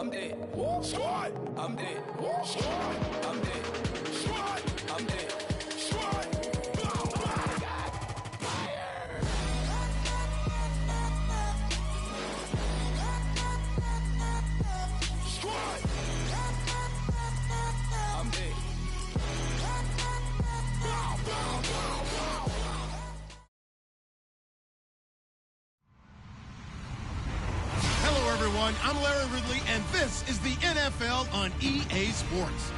I'm dead. Squad, I'm dead. Squad, I'm dead. Squad, I'm dead. Squad. I'm Larry Ridley, and this is the NFL on EA Sports.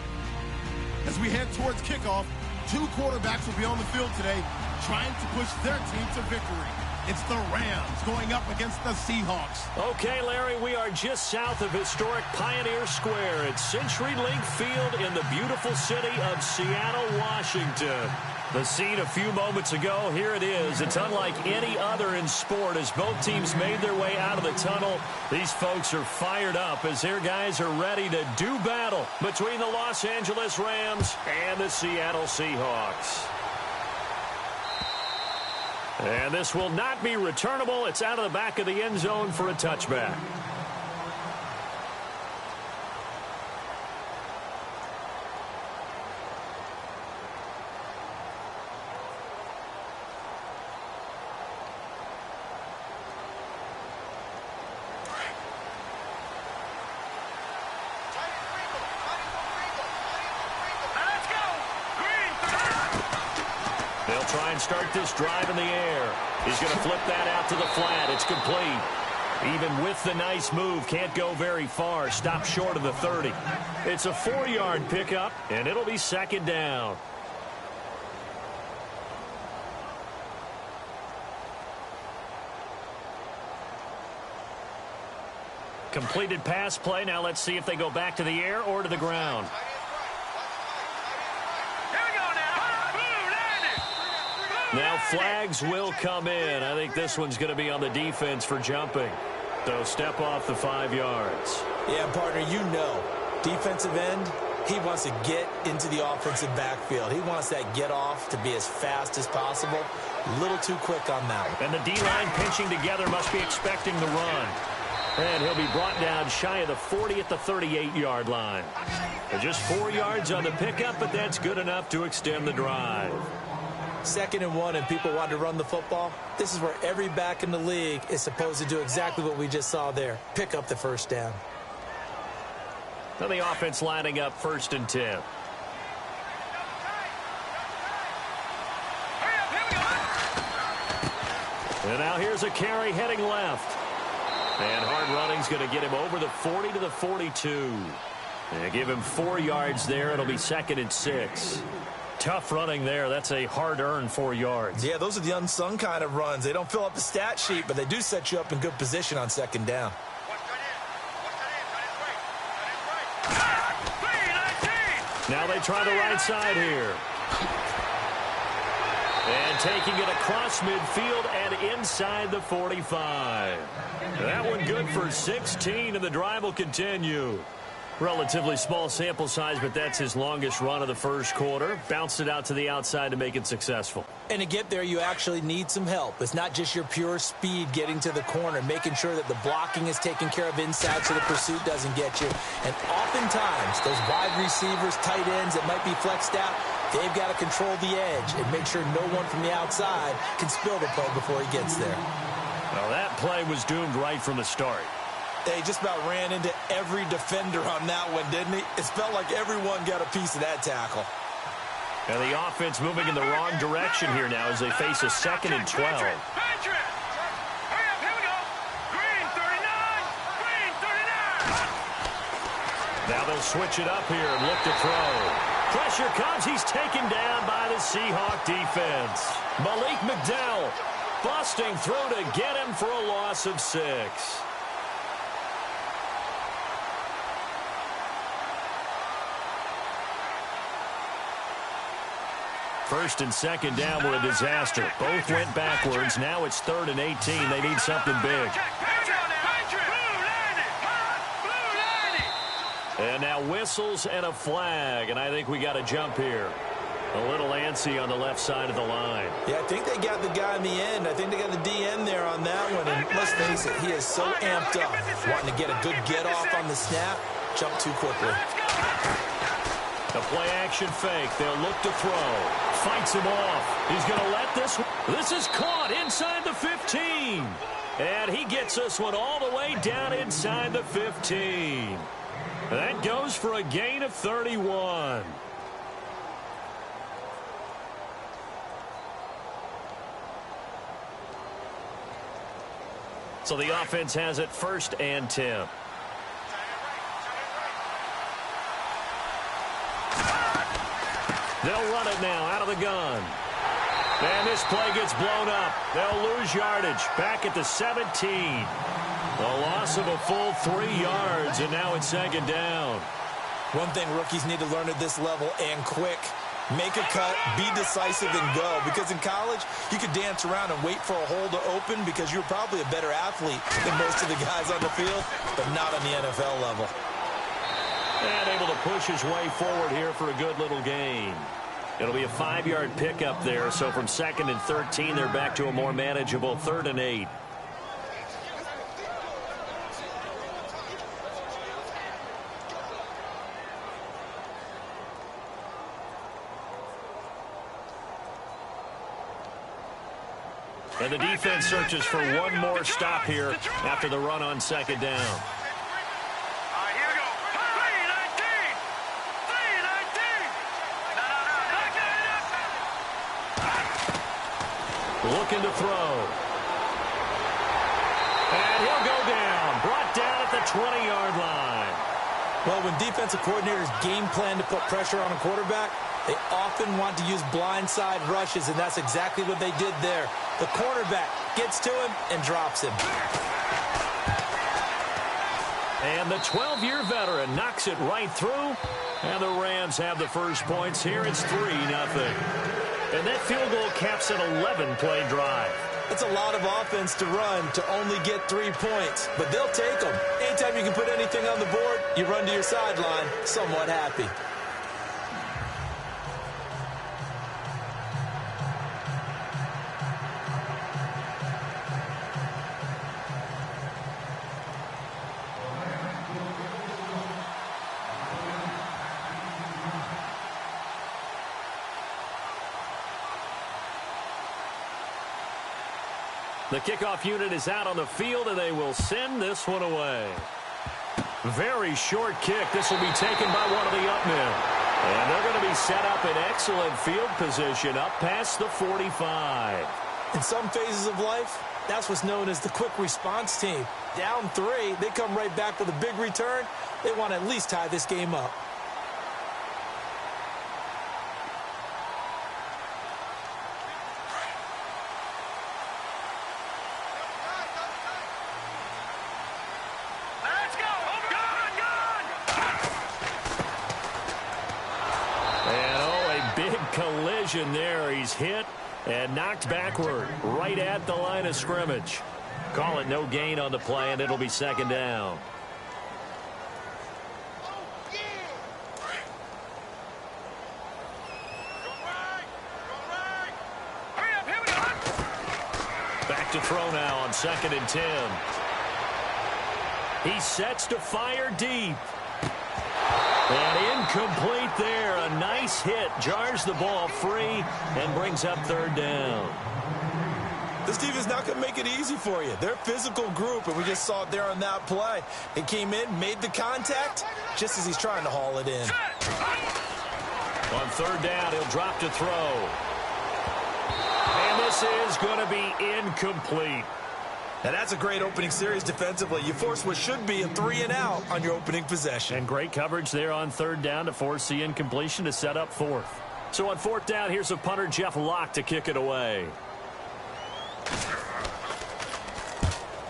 As we head towards kickoff, two quarterbacks will be on the field today trying to push their team to victory. It's the Rams going up against the Seahawks. Okay, Larry, we are just south of historic Pioneer Square at CenturyLink Field in the beautiful city of Seattle, Washington. The scene a few moments ago, here it is. It's unlike any other in sport as both teams made their way out of the tunnel. These folks are fired up as their guys are ready to do battle between the Los Angeles Rams and the Seattle Seahawks. And this will not be returnable. It's out of the back of the end zone for a touchback. Try and start this drive in the air. He's going to flip that out to the flat. It's complete. Even with the nice move, can't go very far. Stop short of the 30. It's a 4-yard pickup, and it'll be second down. Completed pass play. Now let's see if they go back to the air or to the ground. Now flags will come in. I think this one's going to be on the defense for jumping. So step off the 5 yards. Yeah, partner, you know, defensive end, he wants to get into the offensive backfield. He wants that get off to be as fast as possible. A little too quick on that one. And the D-line pinching together must be expecting the run. And he'll be brought down shy of the 40 at the 38-yard line. And just 4 yards on the pickup, but that's good enough to extend the drive. 2nd and 1 and people want to run the football. This is where every back in the league is supposed to do exactly what we just saw there. Pick up the first down. Now the offense lining up 1st and 10. And now here's a carry heading left. And hard running's going to get him over the 40 to the 42. And give him 4 yards there. It'll be 2nd and 6. Tough running there. That's a hard-earned 4 yards. Yeah, those are the unsung kind of runs. They don't fill up the stat sheet, but they do set you up in good position on 2nd down. Now they try the right side here. And taking it across midfield and inside the 45. That one good for 16, and the drive will continue. Relatively small sample size, but that's his longest run of the first quarter. Bounced it out to the outside to make it successful. And to get there, you actually need some help. It's not just your pure speed getting to the corner, making sure that the blocking is taken care of inside so the pursuit doesn't get you. And oftentimes, those wide receivers, tight ends that might be flexed out, they've got to control the edge and make sure no one from the outside can spill the play before he gets there. Well, that play was doomed right from the start. They just about ran into every defender on that one, didn't he? It felt like everyone got a piece of that tackle. And the offense moving in the wrong direction here now as they face a 2nd and 12. Now they'll switch it up here and look to throw. Pressure comes. He's taken down by the Seahawk defense. Malik McDowell busting through to get him for a loss of 6. 1st and 2nd down were a disaster. Both went backwards. Now it's 3rd and 18. They need something big. And now whistles and a flag, and I think we got a jump here. A little antsy on the left side of the line. Yeah, I think they got the guy in the end. I think they got the DN there on that one. And let's face it, he is so amped up, wanting to get a good get-off on the snap, jump too quickly. A play-action fake. They'll look to throw. Fights him off. He's going to let this. This is caught inside the 15. And he gets this one all the way down inside the 15. That goes for a gain of 31. So the offense has it 1st and 10. They'll run it now out of the gun. And this play gets blown up. They'll lose yardage. Back at the 17. A loss of a full 3 yards, and now it's 2nd down. One thing rookies need to learn at this level, and quick. Make a cut, be decisive, and go. Because in college, you could dance around and wait for a hole to open because you're probably a better athlete than most of the guys on the field, but not on the NFL level. And able to push his way forward here for a good little gain. It'll be a 5-yard pickup there, so from 2nd and 13, they're back to a more manageable 3rd and 8. And the defense searches for one more stop here after the run on 2nd down. Looking to throw. And he'll go down. Brought down at the 20-yard line. Well, when defensive coordinators game plan to put pressure on a quarterback, they often want to use blindside rushes, and that's exactly what they did there. The cornerback gets to him and drops him. And the 12-year veteran knocks it right through. And the Rams have the first points here. It's 3-0. And that field goal caps an 11-play drive. It's a lot of offense to run to only get 3 points, but they'll take them. Anytime you can put anything on the board, you run to your sideline somewhat happy. The kickoff unit is out on the field, and they will send this one away. Very short kick. This will be taken by one of the up men. And they're going to be set up in excellent field position up past the 45. In some phases of life, that's what's known as the quick response team. Down 3, they come right back with a big return. They want to at least tie this game up. Collision there. He's hit and knocked backward right at the line of scrimmage. Call it no gain on the play, and it'll be 2nd down. Back to throw now on 2nd and 10. He sets to fire deep. And incomplete there. A nice hit. Jars the ball free and brings up 3rd down. This team is not going to make it easy for you. They're a physical group, and we just saw it there on that play. He came in, made the contact, just as he's trying to haul it in. On 3rd down, he'll drop to throw. And this is going to be incomplete. Now, that's a great opening series defensively. You force what should be a 3-and-out on your opening possession. And great coverage there on 3rd down to force the incompletion to set up 4th. So on 4th down, here's a punter, Jeff Locke, to kick it away.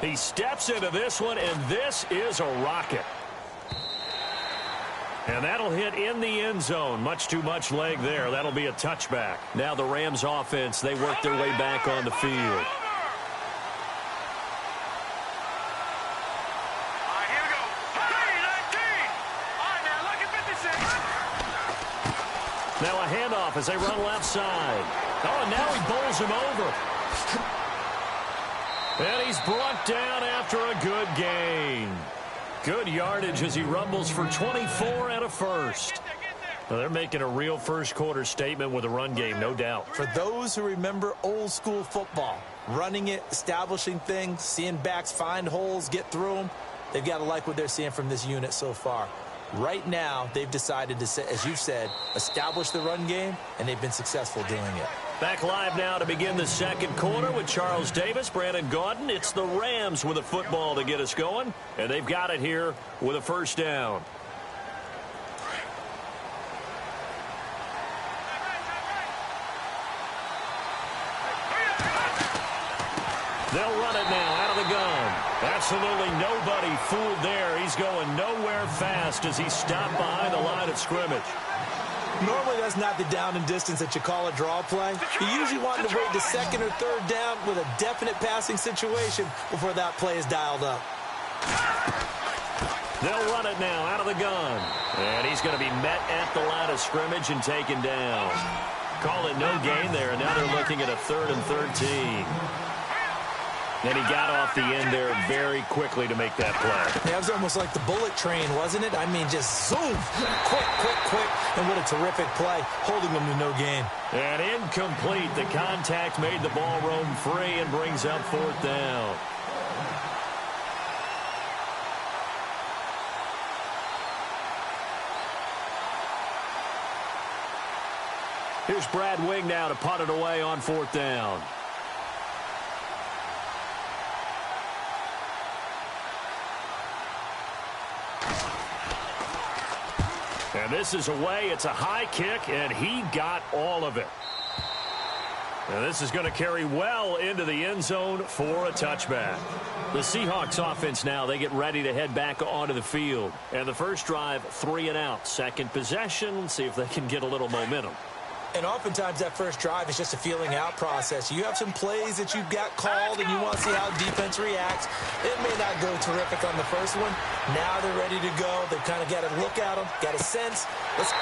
He steps into this one, and this is a rocket. And that'll hit in the end zone. Much too much leg there. That'll be a touchback. Now the Rams offense, they work their way back on the field. Now a handoff as they run left side. Oh, and now he bowls him over. And he's brought down after a good gain. Good yardage as he rumbles for 24 and a first. Well, they're making a real first-quarter statement with a run game, no doubt. For those who remember old-school football, running it, establishing things, seeing backs find holes, get through them, they've got to like what they're seeing from this unit so far. Right now, they've decided to, as you've said, establish the run game, and they've been successful doing it. Back live now to begin the second quarter with Charles Davis, Brandon Gaudin. It's the Rams with a football to get us going, and they've got it here with a first down. They'll run it now out of the gun. Absolutely nobody fooled there. He's going nowhere fast as he stopped behind the line of scrimmage. Normally, that's not the down and distance that you call a draw play. You usually want to wait to second or third down with a definite passing situation before that play is dialed up. They'll run it now out of the gun. And he's going to be met at the line of scrimmage and taken down. Call it no gain there, and now they're looking at a 3rd and 13. And he got off the end there very quickly to make that play. That was almost like the bullet train, wasn't it? I mean, just zoom, quick, and what a terrific play, holding them to no gain. And incomplete. The contact made the ball roam free and brings up 4th down. Here's Brad Wing now to punt it away on 4th down. And this is away. It's a high kick, and he got all of it. And this is going to carry well into the end zone for a touchback. The Seahawks offense now, they get ready to head back onto the field. And the first drive, 3 and out. Second possession, see if they can get a little momentum. And oftentimes that first drive is just a feeling out process. You have some plays that you've got called and you want to see how defense reacts. It may not go terrific on the first one. Now they're ready to go. They've kind of got to look at them, got a sense.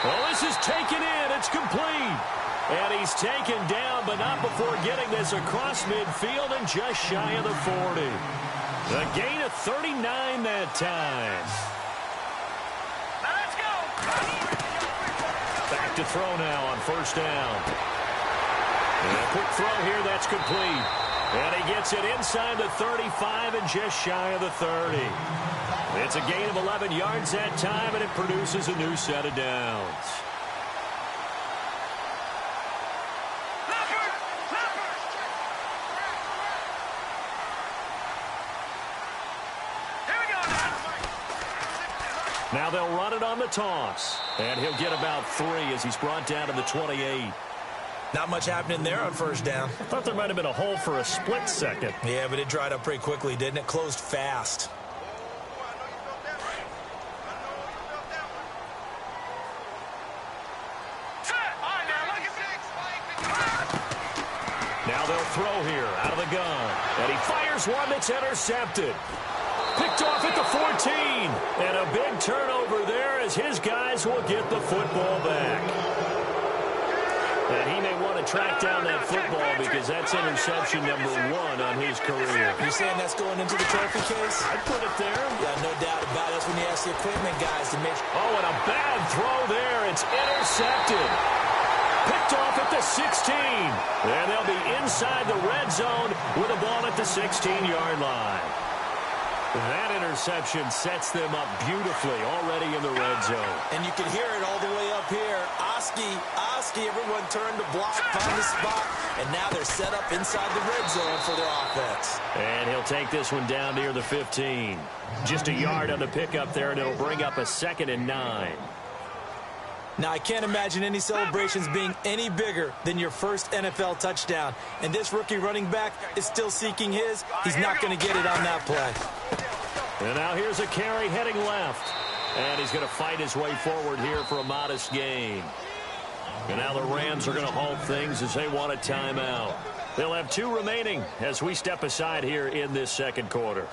Well, this is taken in. It's complete. And he's taken down, but not before getting this across midfield and just shy of the 40. A gain of 39 that time. Let's go. Back to throw now on first down. And a quick throw here, that's complete. And he gets it inside the 35 and just shy of the 30. It's a gain of 11 yards that time, and it produces a new set of downs. Now they'll run it on the toss. And he'll get about 3 as he's brought down to the 28. Not much happening there on first down. I thought there might have been a hole for a split second. Yeah, but it dried up pretty quickly, didn't it? Closed fast. Now they'll throw here out of the gun. And he fires one that's intercepted. Picked off at the 14. And a big turnover there as his guys will get the football back. And he may want to track down that football because that's interception number 1 on his career. You're saying that's going into the trophy case? I'd put it there. Yeah, no doubt about it. That's when you ask the equipment guys to make... Oh, and a bad throw there. It's intercepted. Picked off at the 16. And they'll be inside the red zone with a ball at the 16-yard line. That interception sets them up beautifully already in the red zone. And you can hear it all the way up here. Oski, everyone turned to block, find the spot, and now they're set up inside the red zone for their offense. And he'll take this one down near the 15. Just a yard on the pickup there, and it'll bring up a 2nd and 9. Now, I can't imagine any celebrations being any bigger than your first NFL touchdown. And this rookie running back is still seeking his. He's not going to get it on that play. And now here's a carry heading left. And he's going to fight his way forward here for a modest gain. And now the Rams are going to halt things as they want a timeout. They'll have 2 remaining as we step aside here in this second quarter.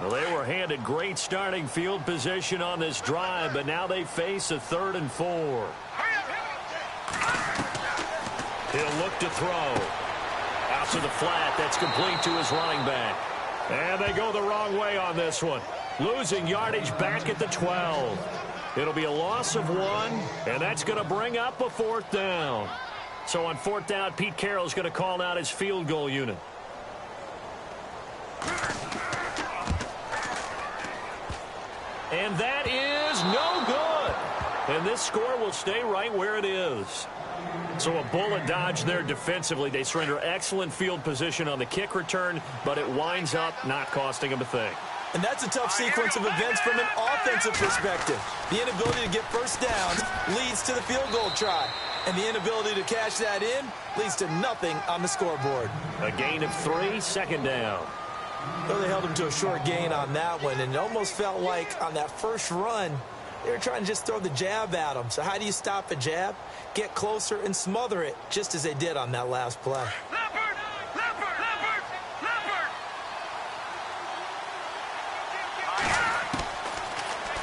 Well, they were handed great starting field position on this drive, but now they face a 3rd and 4. He'll look to throw. Out to the flat. That's complete to his running back. And they go the wrong way on this one. Losing yardage back at the 12. It'll be a loss of 1, and that's going to bring up a 4th down. So on 4th down, Pete Carroll's going to call out his field goal unit. And that is no good. And this score will stay right where it is. So a bullet dodge there defensively. They surrender excellent field position on the kick return, but it winds up not costing them a thing. And that's a tough sequence of events from an offensive perspective. The inability to get first downs leads to the field goal try. And the inability to cash that in leads to nothing on the scoreboard. A gain of 3, 2nd down. Though they held him to a short gain on that one, and it almost felt like on that first run, they were trying to just throw the jab at him. So how do you stop a jab? Get closer and smother it, just as they did on that last play.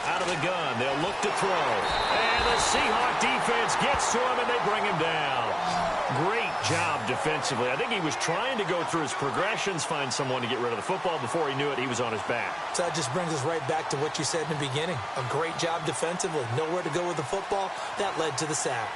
Out of the gun, they'll look to throw. And the Seahawk defense gets to him, and they bring him down. Great job defensively. I think he was trying to go through his progressions, find someone to get rid of the football. Before he knew it, he was on his back. So that just brings us right back to what you said in the beginning. A great job defensively. Nowhere to go with the football. That led to the sack.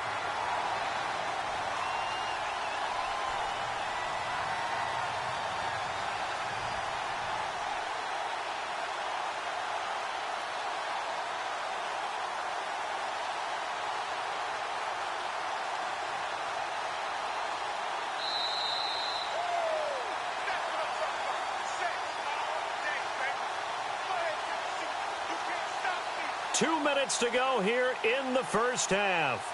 Two minutes to go here in the first half.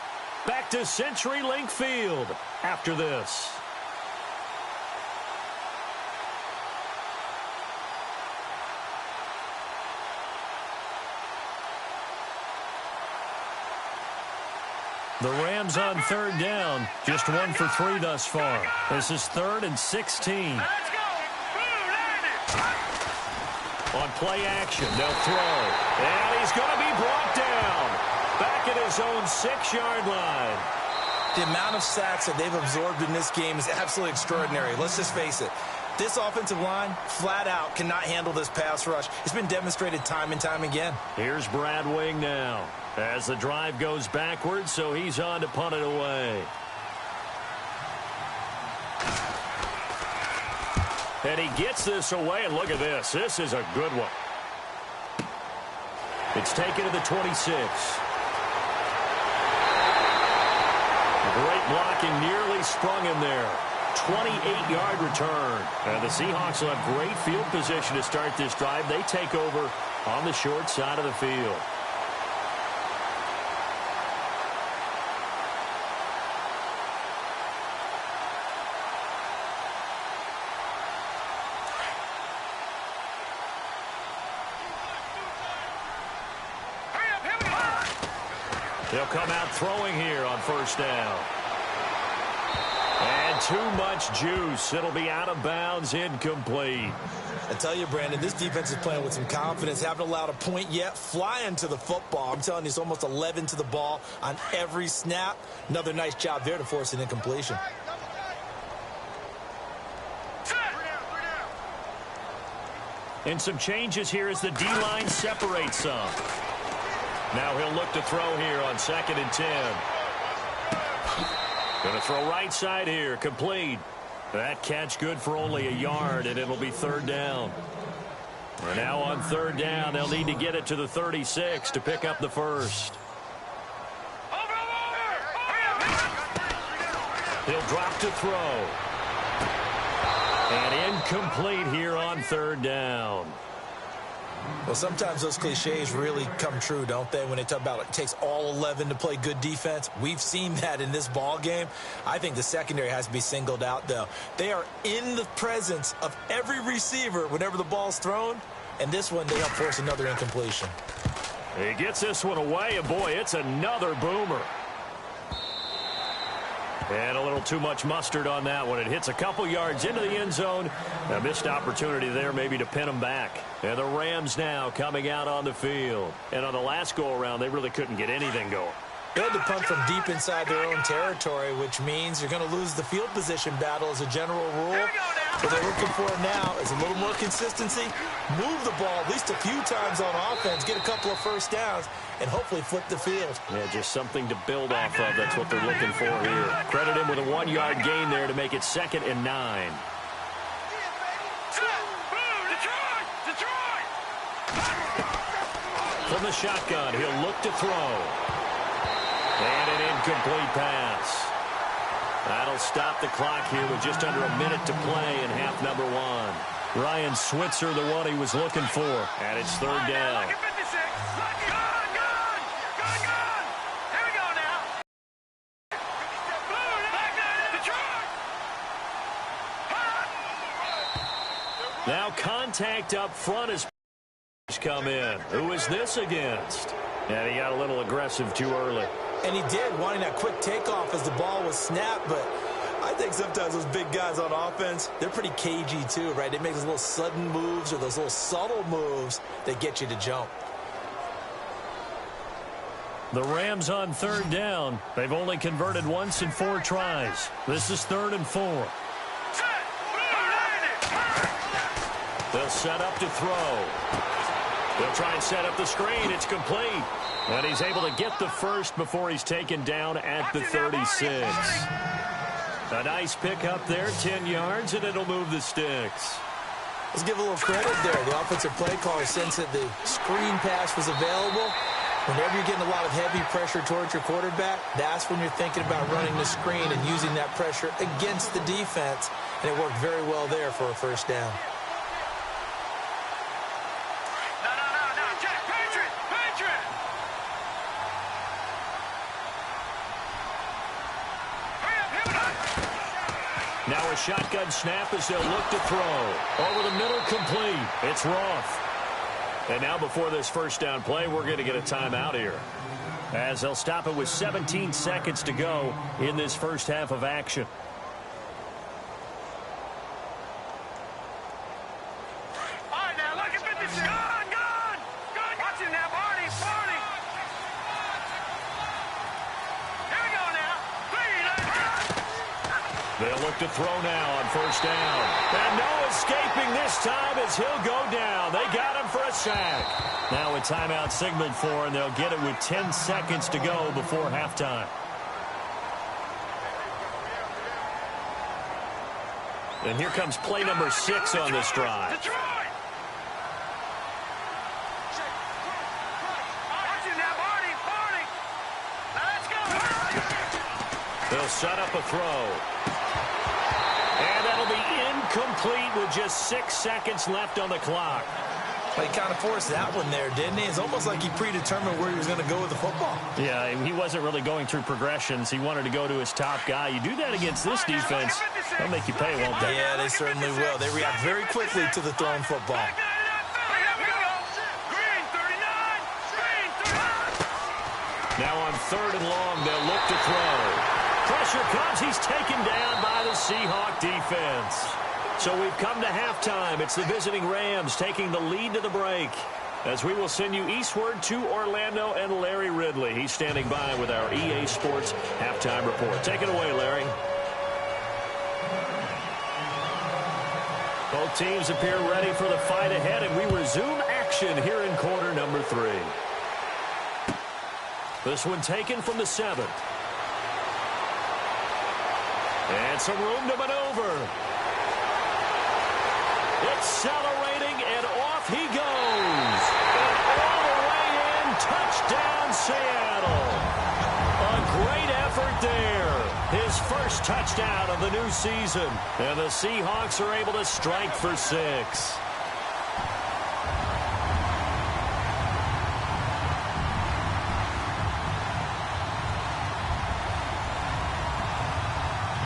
Back to CenturyLink Field after this. The Rams on 3rd down. Just 1 for 3 thus far. This is 3rd and 16. On play action, they'll throw. And he's going to be brought down. Back at his own 6-yard line. The amount of sacks that they've absorbed in this game is absolutely extraordinary. Let's just face it. This offensive line, flat out, cannot handle this pass rush. It's been demonstrated time and time again. Here's Brad Wing now. As the drive goes backwards, so he's on to punt it away. And he gets this away, and look at this. This is a good one. It's taken to the 26. Great blocking, nearly sprung him there. 28-yard return. And the Seahawks will have great field position to start this drive. They take over on the short side of the field. They'll come out throwing here on 1st down. And too much juice. It'll be out of bounds, incomplete. I tell you, Brandon, this defense is playing with some confidence. Haven't allowed a point yet. Flying to the football. I'm telling you, it's almost 11 to the ball on every snap. Another nice job there to force an incompletion. And some changes here as the D-line separates some. Now he'll look to throw here on 2nd and 10. Going to throw right side here, complete. That catch good for only a yard, and it'll be 3rd down. And now on 3rd down, they'll need to get it to the 36 to pick up the first. He'll drop to throw. And incomplete here on 3rd down. Well, sometimes those cliches really come true, don't they? When they talk about it takes all 11 to play good defense. We've seen that in this ball game. I think the secondary has to be singled out, though. They are in the presence of every receiver whenever the ball's thrown. And this one, they help force another incompletion. He gets this one away, and boy, it's another boomer. And a little too much mustard on that one. It hits a couple yards into the end zone. A missed opportunity there maybe to pin them back. And the Rams now coming out on the field. And on the last go-around, they really couldn't get anything going. They had to punt from deep inside their own territory, which means you're going to lose the field position battle as a general rule. What they're looking for now is a little more consistency, move the ball at least a few times on offense, get a couple of first downs, and hopefully flip the field. Yeah, just something to build off of. That's what they're looking for here. Credit him with a 1-yard gain there to make it 2nd and 9. From the shotgun, he'll look to throw. And an incomplete pass. That'll stop the clock here with just under a minute to play in half number 1. Ryan Switzer, the one he was looking for. And it's 3rd down. Now contact up front as come in. Who is this against? And he got a little aggressive too early. And he did, wanting that quick takeoff as the ball was snapped, but I think sometimes those big guys on offense, they're pretty cagey too, right? They make those little sudden moves or those little subtle moves that get you to jump. The Rams on 3rd down. They've only converted once in 4 tries. This is 3rd and 4. They'll set up to throw. They'll try and set up the screen. It's complete. And he's able to get the first before he's taken down at the 36. A nice pickup there, 10 yards, and it'll move the sticks. Let's give a little credit there. The offensive play caller sensed that the screen pass was available. Whenever you're getting a lot of heavy pressure towards your quarterback, that's when you're thinking about running the screen and using that pressure against the defense. And it worked very well there for a first down. Now a shotgun snap as they'll look to throw. Over the middle, complete. It's Roth. And now before this first down play, we're going to get a timeout here, as they'll stop it with 17 seconds to go in this first half of action. All right, now look at this. Gone. Watch it now, Barney. Here we go now. They'll look to throw now on first down. And no escaping this time as he'll go down. They got him for a sack. Now a timeout signaled for, and they'll get it with 10 seconds to go before halftime. And here comes play number 6 on this drive. They'll set up a throw. And that'll be incomplete with just 6 seconds left on the clock. He kind of forced that one there, didn't he? It's almost like he predetermined where he was going to go with the football. Yeah, he wasn't really going through progressions. He wanted to go to his top guy. You do that against this defense, they'll make you pay, won't they? Yeah, they certainly will. They react very quickly to the thrown football. Now on 3rd and long, they'll look to throw. Pressure comes. He's taken down by the Seahawk defense. So we've come to halftime. It's the visiting Rams taking the lead to the break, as we will send you eastward to Orlando and Larry Ridley. He's standing by with our EA Sports halftime report. Take it away, Larry. Both teams appear ready for the fight ahead, and we resume action here in quarter number 3. This one taken from the 7th. And some room to maneuver. Accelerating, and off he goes. And all the way in, touchdown Seattle. A great effort there. His first touchdown of the new season. And the Seahawks are able to strike for 6.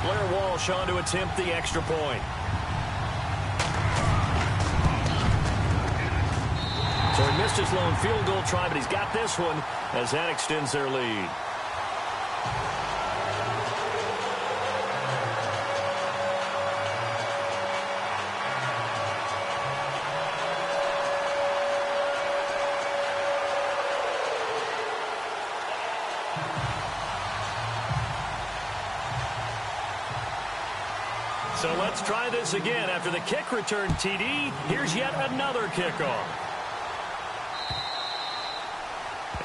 Blair Walsh on to attempt the extra point. So he missed his lone field goal try, but he's got this one as that extends their lead. So let's try this again. After the kick return TD, here's yet another kickoff.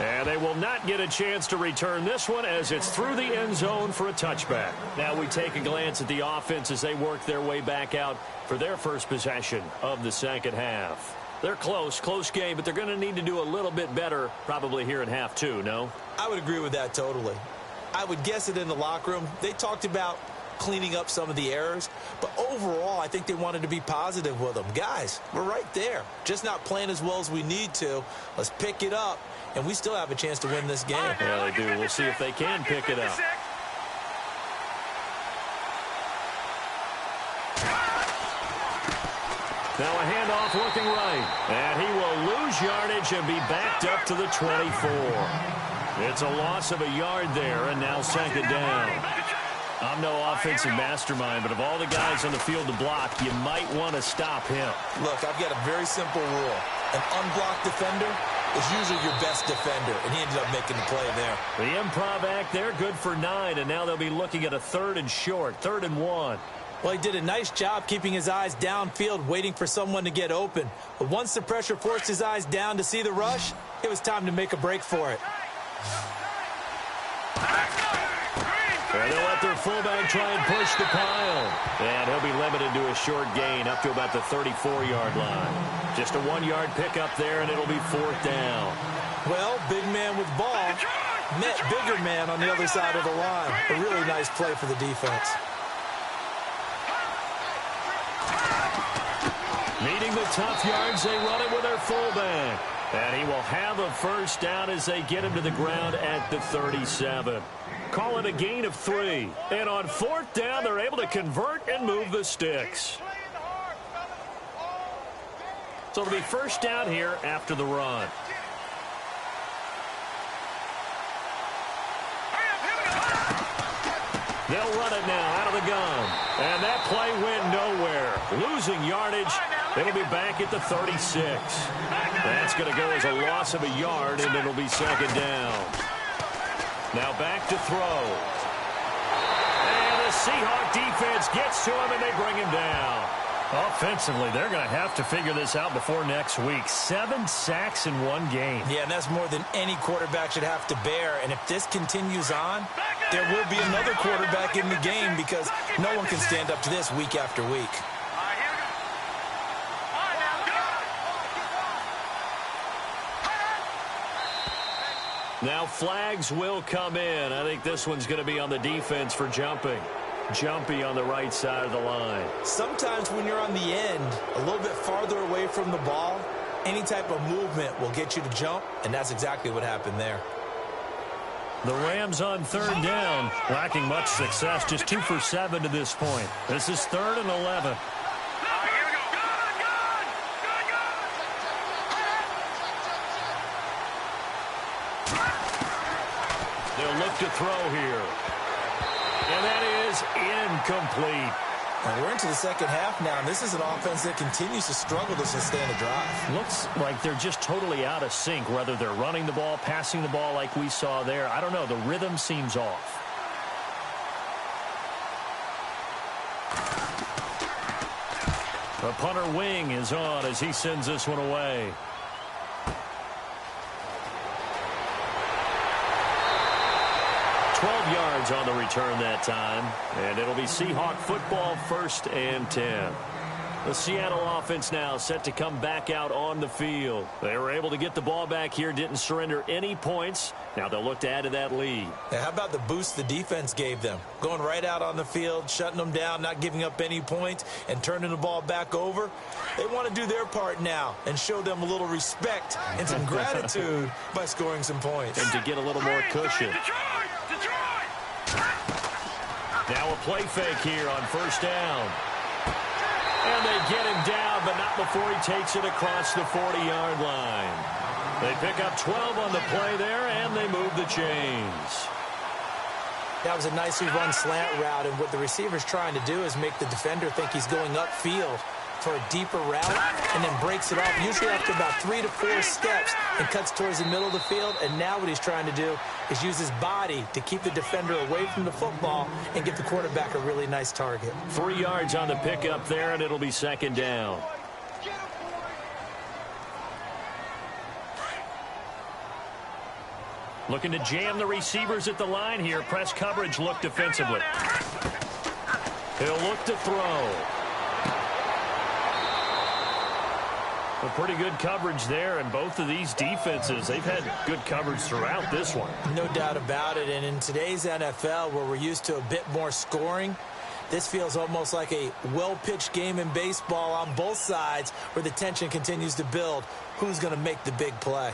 And they will not get a chance to return this one as it's through the end zone for a touchback. Now we take a glance at the offense as they work their way back out for their first possession of the second half. They're close game, but they're going to need to do a little bit better probably here in half two, no? I would agree with that totally. I would guess it in the locker room. They talked about cleaning up some of the errors, but overall I think they wanted to be positive with them. Guys, we're right there. Just not playing as well as we need to. Let's pick it up, and we still have a chance to win this game. Yeah, they do. We'll see if they can pick it up. Now a handoff looking right, and he will lose yardage and be backed up to the 24. It's a loss of a yard there, and now second down. I'm no offensive mastermind, but of all the guys on the field to block, you might want to stop him. Look, I've got a very simple rule. An unblocked defender is usually your best defender, and he ended up making the play there. The improv act there, good for 9, and now they'll be looking at a 3rd and short, 3rd and 1. Well, he did a nice job keeping his eyes downfield, waiting for someone to get open. But once the pressure forced his eyes down to see the rush, it was time to make a break for it. And they'll let their fullback try and push the pile. And he'll be limited to a short gain up to about the 34-yard line. Just a 1-yard pickup there, and it'll be 4th down. Well, big man with ball met bigger man on the other side of the line. A really nice play for the defense. Needing the tough yards, they run it with their fullback. And he will have a first down as they get him to the ground at the 37. Call it a gain of 3. And on 4th down, they're able to convert and move the sticks. So it'll be first down here after the run. They'll run it now out of the gun. And that play went nowhere. Losing yardage. It'll be back at the 36. That's going to go as a loss of a yard, and it'll be second down. Now back to throw. And the Seahawk defense gets to him, and they bring him down. Offensively, they're going to have to figure this out before next week. 7 sacks in one game. Yeah, and that's more than any quarterback should have to bear. And if this continues on, there will be another quarterback in the game because no one can stand up to this week after week. Now flags will come in. I think this one's going to be on the defense for jumping. Jumpy on the right side of the line. Sometimes when you're on the end, a little bit farther away from the ball, any type of movement will get you to jump, and that's exactly what happened there. The Rams on 3rd down, lacking much success, just 2 for 7 to this point. This is 3rd and 11. They'll look to throw here. And that is incomplete. And we're into the second half now, and this is an offense that continues to struggle to sustain a drive. Looks like they're just totally out of sync, whether they're running the ball, passing the ball like we saw there. I don't know. The rhythm seems off. The punter wing is on as he sends this one away. Yards on the return that time, and it'll be Seahawk football, 1st and 10. The Seattle offense now set to come back out on the field. They were able to get the ball back here, didn't surrender any points. Now they'll look to add to that lead. Now, how about the boost the defense gave them? Going right out on the field, shutting them down, not giving up any points, and turning the ball back over. They want to do their part now and show them a little respect and some gratitude by scoring some points. And to get a little more cushion. Now a play fake here on 1st down. And they get him down, but not before he takes it across the 40-yard line. They pick up 12 on the play there, and they move the chains. That was a nicely run slant route, and what the receiver's trying to do is make the defender think he's going upfield. for a deeper route and then breaks it off, usually after about 3 to 4 steps, and cuts towards the middle of the field. And now what he's trying to do is use his body to keep the defender away from the football and give the quarterback a really nice target. 3 yards on the pickup there, and it'll be second down. Looking to jam the receivers at the line here. Press coverage look defensively. He'll look to throw. A pretty good coverage there, and both of these defenses, they've had good coverage throughout this one. No doubt about it, and in today's NFL, where we're used to a bit more scoring, this feels almost like a well-pitched game in baseball on both sides where the tension continues to build. Who's going to make the big play?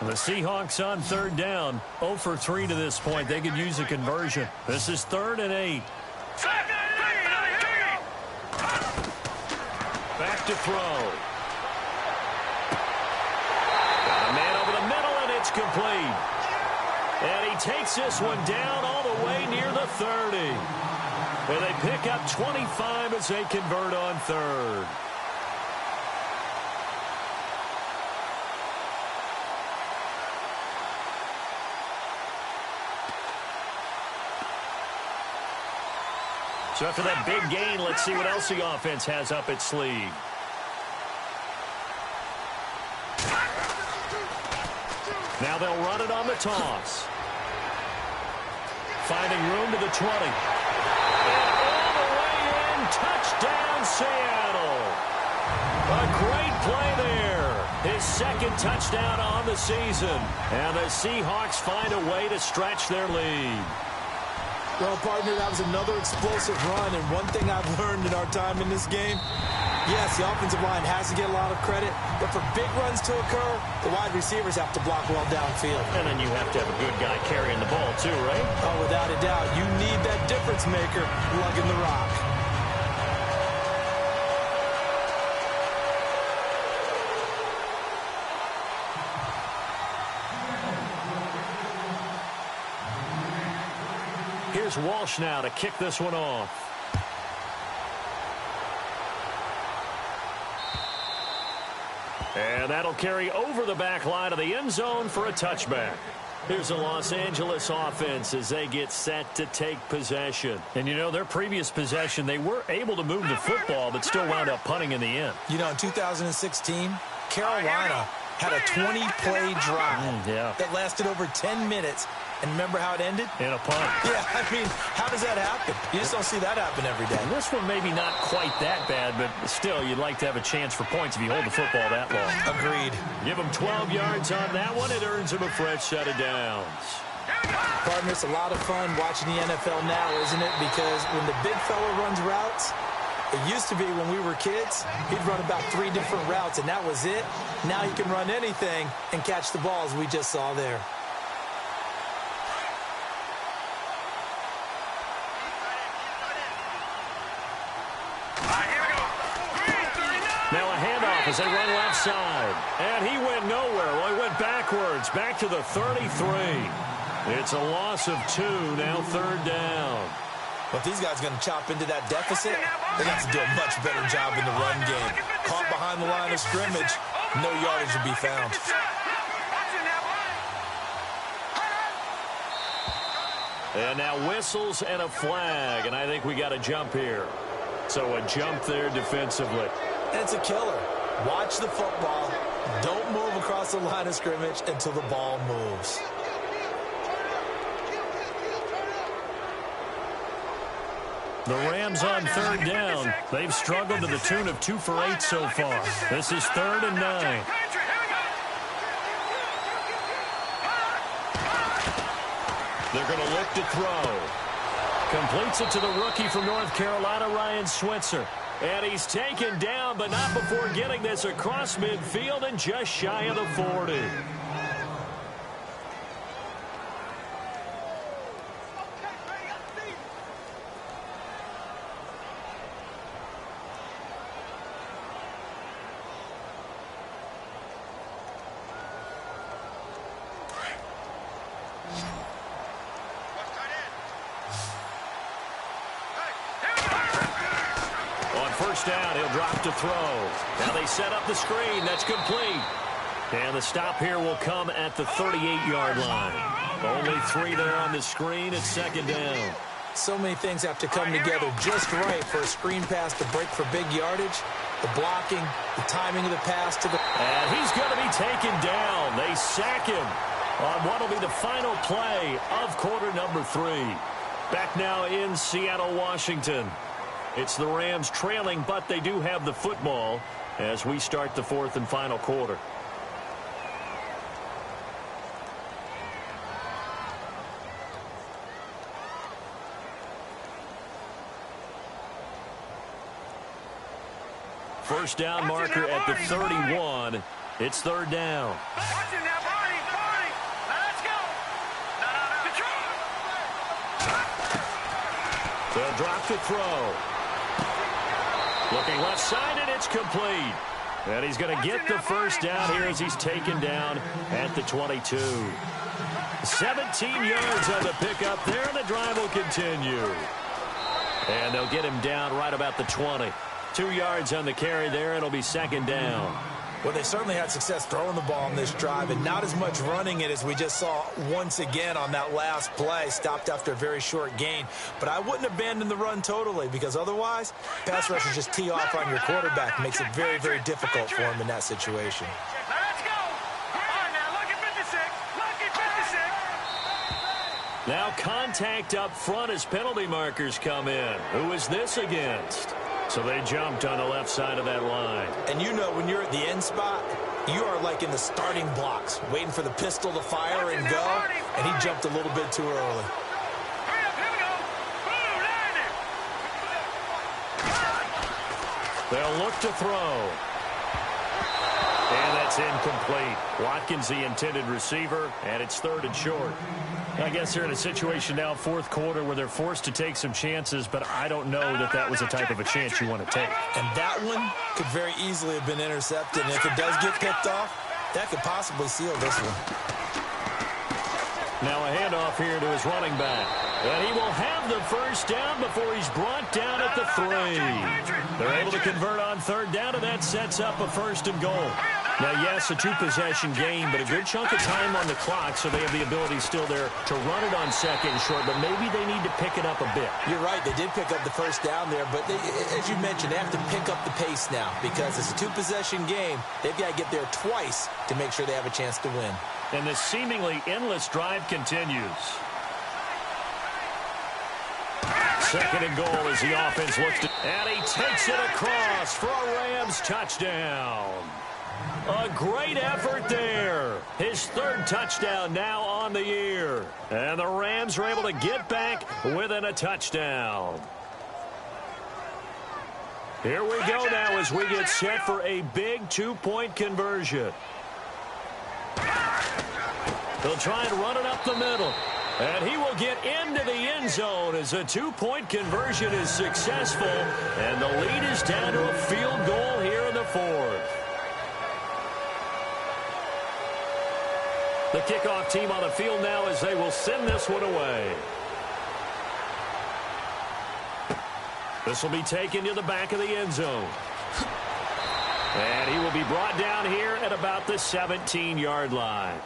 The Seahawks on third down, 0 for 3 to this point. They could use a conversion. This is 3rd and 8. Back to throw. Got a man over the middle, and it's complete. And he takes this one down all the way near the 30. And they pick up 25 as they convert on 3rd. So after that big gain, let's see what else the offense has up its sleeve. Now they'll run it on the toss. Finding room to the 20. And all the way in, touchdown Seattle. A great play there. His 2nd touchdown on the season. And the Seahawks find a way to stretch their lead. Well, partner, that was another explosive run, and one thing I've learned in our time in this game, yes, the offensive line has to get a lot of credit, but for big runs to occur, the wide receivers have to block well downfield. And then you have to have a good guy carrying the ball too, right? Oh, without a doubt. You need that difference maker lugging the rock. Here's Walsh now to kick this one off. And that'll carry over the back line of the end zone for a touchback. Here's the Los Angeles offense as they get set to take possession. And, you know, their previous possession, they were able to move the football, but still wound up punting in the end. You know, in 2016, Carolina had a 20-play drive that lasted over 10 minutes. And remember how it ended? In a punt. Yeah, I mean, how does that happen? You just don't see that happen every day. And this one maybe not quite that bad, but still, you'd like to have a chance for points if you hold the football that long. Agreed. Give him 12 yards on that one. It earns him a fresh set of downs. Partner, it's a lot of fun watching the NFL now, isn't it? Because when the big fella runs routes, it used to be when we were kids, he'd run about 3 different routes, and that was it. Now he can run anything and catch the balls we just saw there. Now a handoff as they run left side. And he went nowhere. Well, he went backwards, back to the 33. It's a loss of 2, now 3rd down. But these guys are going to chop into that deficit. They got to do a much better job in the run game. Caught behind the line of scrimmage, no yardage to be found. And now whistles and a flag, and I think we got a jump here. So a jump there defensively. And it's a killer. Watch the football. Don't move across the line of scrimmage until the ball moves. The Rams on 3rd down. They've struggled to the tune of 2 for 8 so far. This is 3rd and 9. They're going to look to throw. Completes it to the rookie from North Carolina, Ryan Switzer. And he's taken down, but not before getting this across midfield and just shy of the 40. first down. He'll drop to throw. Now they set up the screen. That's complete. And the stop here will come at the 38-yard line. Only 3 there on the screen. It's second down. So many things have to come together just right for a screen pass to break for big yardage. The blocking, the timing of the pass to the... And he's going to be taken down. They sack him on what will be the final play of quarter number 3. Back now in Seattle, Washington. It's the Rams trailing, but they do have the football as we start the 4th and final quarter. First down marker at the 31. It's third down. They'll drop to throw. Looking left side, and it's complete. And he's going to get the first down here as he's taken down at the 22. 17 yards on the pickup there, and the drive will continue. And they'll get him down right about the 20. 2 yards on the carry there. It'll be second down. Well, they certainly had success throwing the ball on this drive and not as much running it as we just saw once again on that last play. Stopped after a very short gain. But I wouldn't abandon the run totally because otherwise, pass rushers just tee off on your quarterback. Makes it very, very difficult for him in that situation. Let's go. Come on now. Look at 56. Look at 56. Now contact up front as penalty markers come in. Who is this against? So they jumped on the left side of that line. And you know when you're at the end spot, you are like in the starting blocks, waiting for the pistol to fire and go, and he jumped a little bit too early. Hurry up, here we go. Boom, They'll look to throw. And that's incomplete. Watkins, the intended receiver, and it's third and short. I guess they're in a situation now, fourth quarter, where they're forced to take some chances, but I don't know that that was the type of a chance you want to take. And that one could very easily have been intercepted, and if it does get picked off, that could possibly seal this one. Now a handoff here to his running back. And he will have the first down before he's brought down at the 3. They're able to convert on third down, and that sets up a first and goal. Now, yes, a 2-possession game, but a good chunk of time on the clock, so they have the ability still there to run it on second and short, but maybe they need to pick it up a bit. You're right. They did pick up the first down there, but they, as you mentioned, they have to pick up the pace now because it's a 2-possession game. They've got to get there twice to make sure they have a chance to win. And the seemingly endless drive continues. Second and goal as the offense looks to... And he takes it across for a Rams touchdown. A great effort there. His third touchdown now on the year. And the Rams are able to get back within a touchdown. Here we go now as we get set for a big 2-point conversion. They'll try and run it up the middle. And he will get into the end zone as a 2-point conversion is successful. And the lead is down to a field goal here in the 4th. The kickoff team on the field now as they will send this one away. This will be taken to the back of the end zone. And he will be brought down here at about the 17-yard line.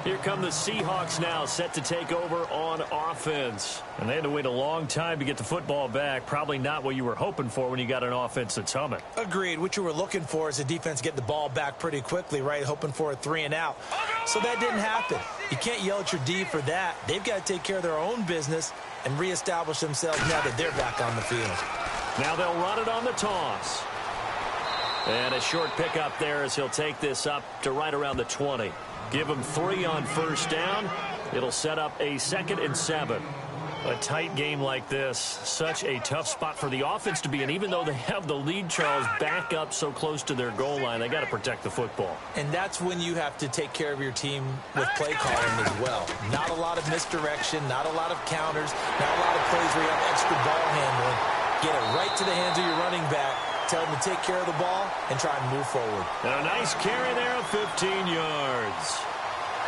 Here come the Seahawks now, set to take over on offense. And they had to wait a long time to get the football back. Probably not what you were hoping for when you got an offense that's humming. Agreed. What you were looking for is the defense get the ball back pretty quickly, right? Hoping for a 3-and-out. So that didn't happen. You can't yell at your D for that. They've got to take care of their own business and reestablish themselves now that they're back on the field. Now they'll run it on the toss. And a short pickup there as he'll take this up to right around the 20. Give him 3 on first down. It'll set up a 2nd and 7. A tight game like this, such a tough spot for the offense to be in. Even though they have the lead, Charles, back up so close to their goal line, they got to protect the football. And that's when you have to take care of your team with play calling as well. Not a lot of misdirection, not a lot of counters, not a lot of plays where you have extra ball handling. Get it right to the hands of your running back. Tell him to take care of the ball and try and move forward. And a nice carry there of 15 yards.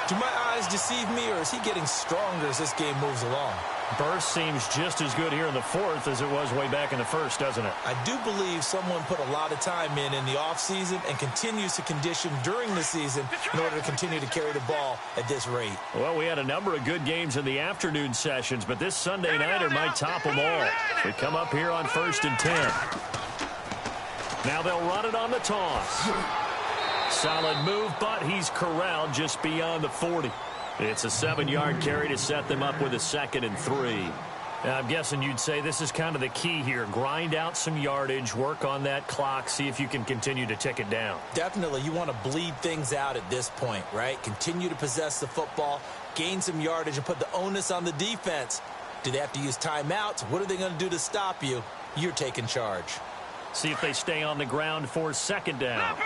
Do my eyes deceive me, or is he getting stronger as this game moves along? Burst seems just as good here in the fourth as it was way back in the first, doesn't it? I do believe someone put a lot of time in the offseason and continues to condition during the season in order to continue to carry the ball at this rate. Well, we had a number of good games in the afternoon sessions, but this Sunday nighter might top them all. We come up here on 1st and 10. Now they'll run it on the toss. Solid move, but he's corralled just beyond the 40. It's a 7-yard carry to set them up with a 2nd and 3. Now, I'm guessing you'd say this is kind of the key here. Grind out some yardage, work on that clock, see if you can continue to tick it down. Definitely, you want to bleed things out at this point, right? Continue to possess the football, gain some yardage, and put the onus on the defense. Do they have to use timeouts? What are they going to do to stop you? You're taking charge. See if they stay on the ground for 2nd down.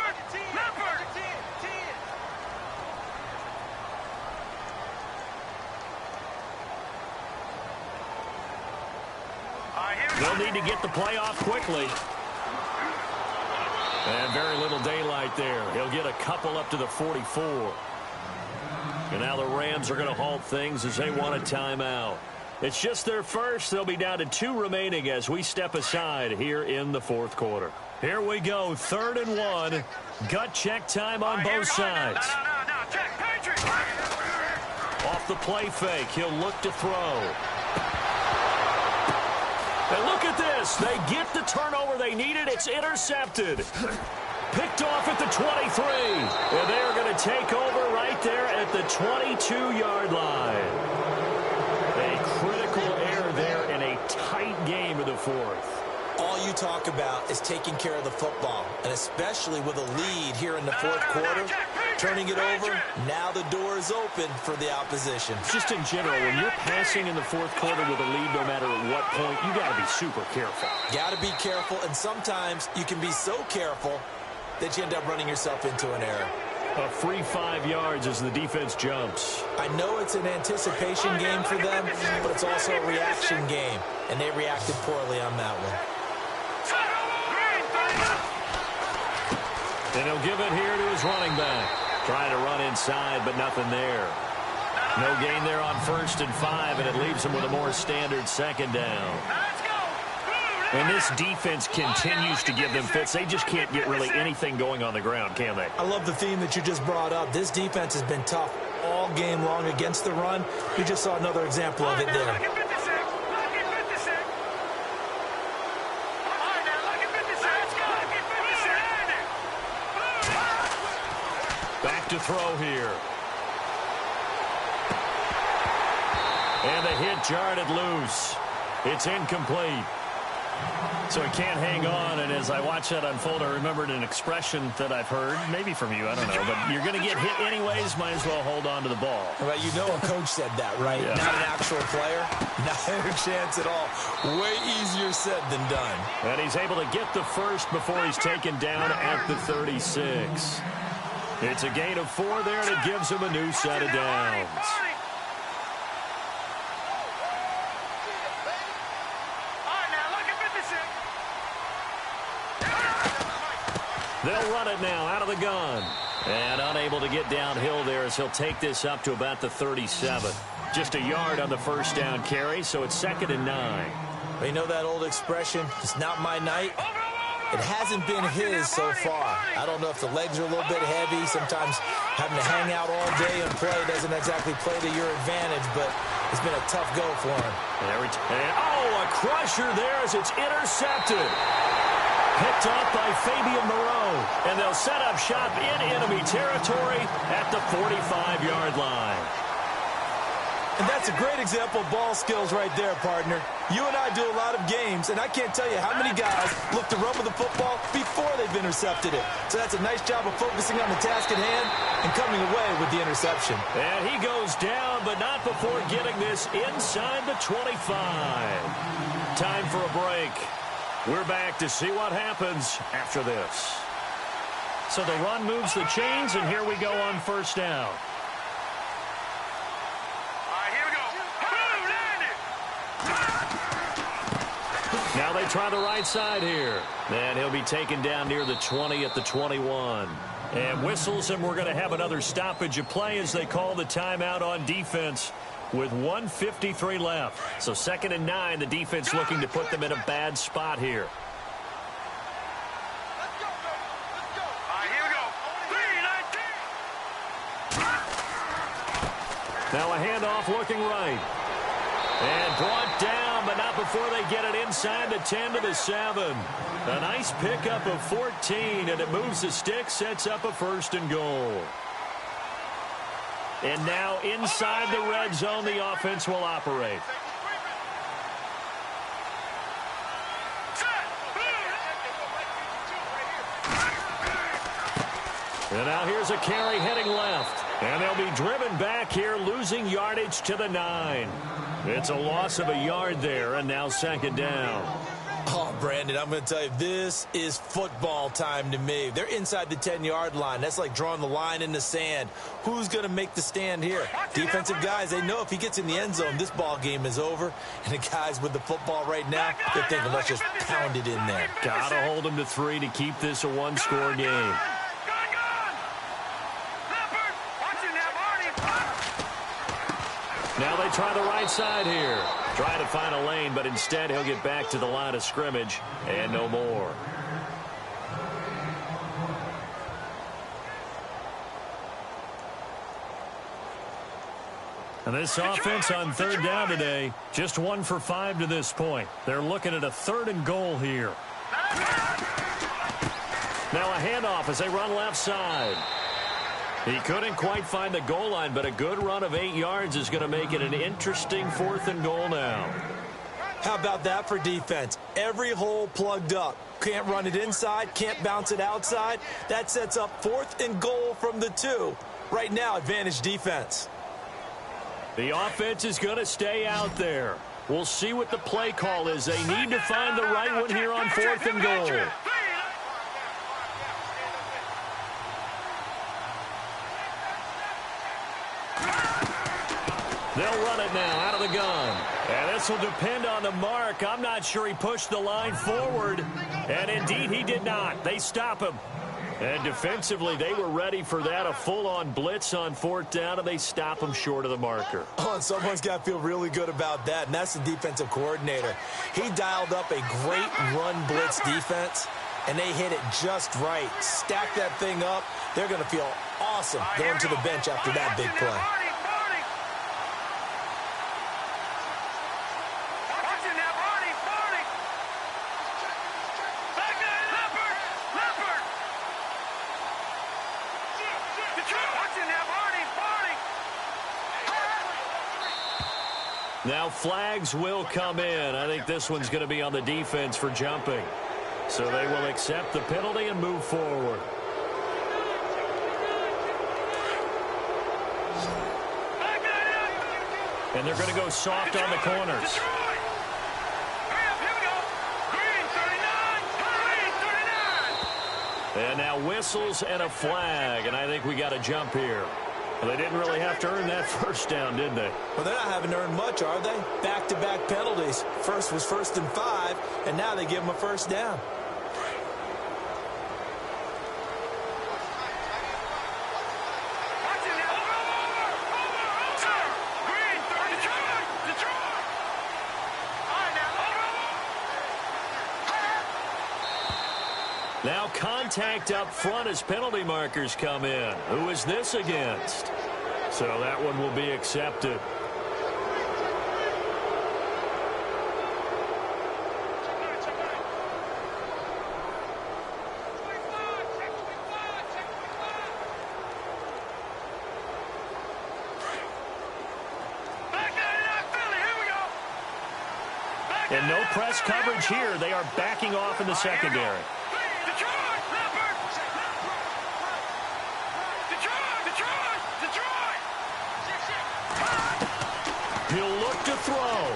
They'll need to get the play off quickly. And very little daylight there. He'll get a couple up to the 44. And now the Rams are going to halt things as they want a timeout. It's just their first. They'll be down to 2 remaining as we step aside here in the 4th quarter. Here we go, 3rd and 1. Gut check time on both sides. Off the play fake, he'll look to throw. And look at this. They get the turnover they needed. It's intercepted. Picked off at the 23. And they are going to take over right there at the 22-yard line. A critical error there in a tight game of the 4th. All you talk about is taking care of the football, and especially with a lead here in the 4th quarter, turning it over, now the door is open for the opposition. Just in general, when you're passing in the 4th quarter with a lead, no matter at what point, you got to be super careful. Got to be careful, and sometimes you can be so careful that you end up running yourself into an error. A free 5 yards as the defense jumps. I know it's an anticipation game for them, but it's also a reaction game, and they reacted poorly on that one. And he'll give it here to his running back. Trying to run inside, but nothing there. No gain there on 1st and 5, and it leaves him with a more standard 2nd down. And this defense continues to give them fits. They just can't get really anything going on the ground, can they? I love the theme that you just brought up. This defense has been tough all game long against the run. We just saw another example of it there. Back to throw here. And the hit jarred it loose. It's incomplete. So he can't hang on, and as I watch that unfold, I remembered an expression that I've heard, maybe from you, I don't know, but you're going to get hit anyways, might as well hold on to the ball. Well, you know a coach said that, right? Yeah. Not an actual player. Not a chance at all. Way easier said than done. And he's able to get the first before he's taken down at the 36. It's a gain of 4 there, and it gives him a new set of downs. They'll run it now out of the gun. And unable to get downhill there as he'll take this up to about the 37. Just a yard on the 1st down carry, so it's 2nd and 9. You know that old expression, it's not my night? It hasn't been his so far. I don't know if the legs are a little bit heavy. Sometimes having to hang out all day and play doesn't exactly play to your advantage, but it's been a tough go for him. A crusher there as it's intercepted. Picked off by Fabian Moreau. And they'll set up shop in enemy territory at the 45-yard line. And that's a great example of ball skills right there, partner. You and I do a lot of games, and I can't tell you how many guys look to run with the football before they've intercepted it. So that's a nice job of focusing on the task at hand and coming away with the interception. And he goes down, but not before getting this inside the 25. Time for a break. We're back to see what happens after this. So the run moves the chains, and here we go on 1st down. Now they try the right side here. And he'll be taken down near the 20 at the 21. And whistles, and we're going to have another stoppage of play as they call the timeout on defense. with 1:53 left. So 2nd and 9, the defense looking to put them in a bad spot here. Now a handoff looking right. And brought down, but not before they get it inside the 10 to the 7. A nice pickup of 14, and it moves the stick, sets up a 1st and goal. And now inside the red zone, the offense will operate. And now here's a carry heading left. And they'll be driven back here, losing yardage to the 9. It's a loss of a yard there, and now 2nd down. Oh, Brandon, I'm going to tell you, this is football time to me. They're inside the 10-yard line. That's like drawing the line in the sand. Who's going to make the stand here? Defensive guys, they know if he gets in the end zone, this ball game is over. And the guys with the football right now, they're thinking, let's just pound it in there. Got to hold them to 3 to keep this a one-score game. Now they try the right side here. Try to find a lane, but instead he'll get back to the line of scrimmage and no more. And this offense on 3rd down today, just 1 for 5 to this point. They're looking at a 3rd and goal here. Now a handoff as they run left side. He couldn't quite find the goal line, but a good run of 8 yards is going to make it an interesting 4th and goal now. How about that for defense? Every hole plugged up. Can't run it inside, can't bounce it outside. That sets up 4th and goal from the 2. Right now, advantage defense. The offense is going to stay out there. We'll see what the play call is. They need to find the right one here on 4th and goal. They'll run it now out of the gun. And this will depend on the mark. I'm not sure he pushed the line forward. And indeed, he did not. They stop him. And defensively, they were ready for that. A full-on blitz on 4th down, and they stop him short of the marker. Oh, and someone's got to feel really good about that, and that's the defensive coordinator. He dialed up a great run blitz defense, and they hit it just right. Stack that thing up. They're going to feel awesome going to the bench after that big play. Now flags will come in. I think this one's going to be on the defense for jumping. So they will accept the penalty and move forward. And they're going to go soft on the corners. And now whistles and a flag. And I think we got a jump here. Well, they didn't really have to earn that 1st down, did they? Well, they're not having to earn much, are they? Back-to-back penalties. First was 1st and 5, and now they give them a 1st down. Now contact up front as penalty markers come in. Who is this against? So that one will be accepted. And no press coverage here. They are backing off in the secondary. He'll look to throw.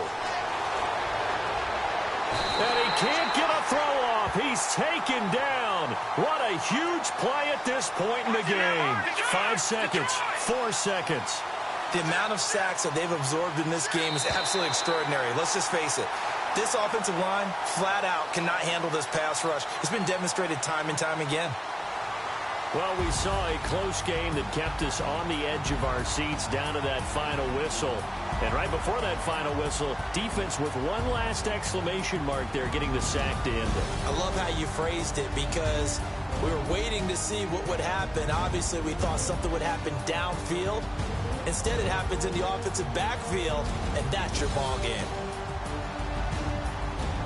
And he can't get a throw off. He's taken down. What a huge play at this point in the game. 5 seconds, 4 seconds. The amount of sacks that they've absorbed in this game is absolutely extraordinary. Let's just face it. This offensive line, flat out, cannot handle this pass rush. It's been demonstrated time and time again. Well, we saw a close game that kept us on the edge of our seats down to that final whistle. And right before that final whistle, defense with one last exclamation mark there, getting the sack to end it. I love how you phrased it, because we were waiting to see what would happen. Obviously, we thought something would happen downfield. Instead, it happens in the offensive backfield, and that's your ball game.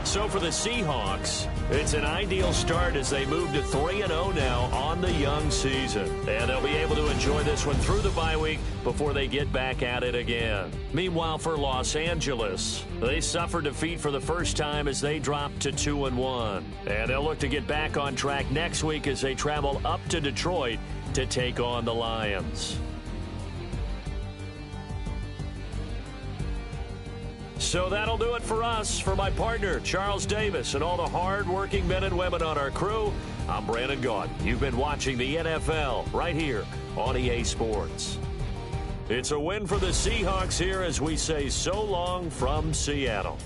So for the Seahawks, it's an ideal start as they move to 3-0 now on the young season. And they'll be able to enjoy this one through the bye week before they get back at it again. Meanwhile, for Los Angeles, they suffered defeat for the first time as they dropped to 2-1. And they'll look to get back on track next week as they travel up to Detroit to take on the Lions. So that'll do it for us. For my partner, Charles Davis, and all the hard-working men and women on our crew, I'm Brandon Gaudin. You've been watching the NFL right here on EA Sports. It's a win for the Seahawks here as we say so long from Seattle.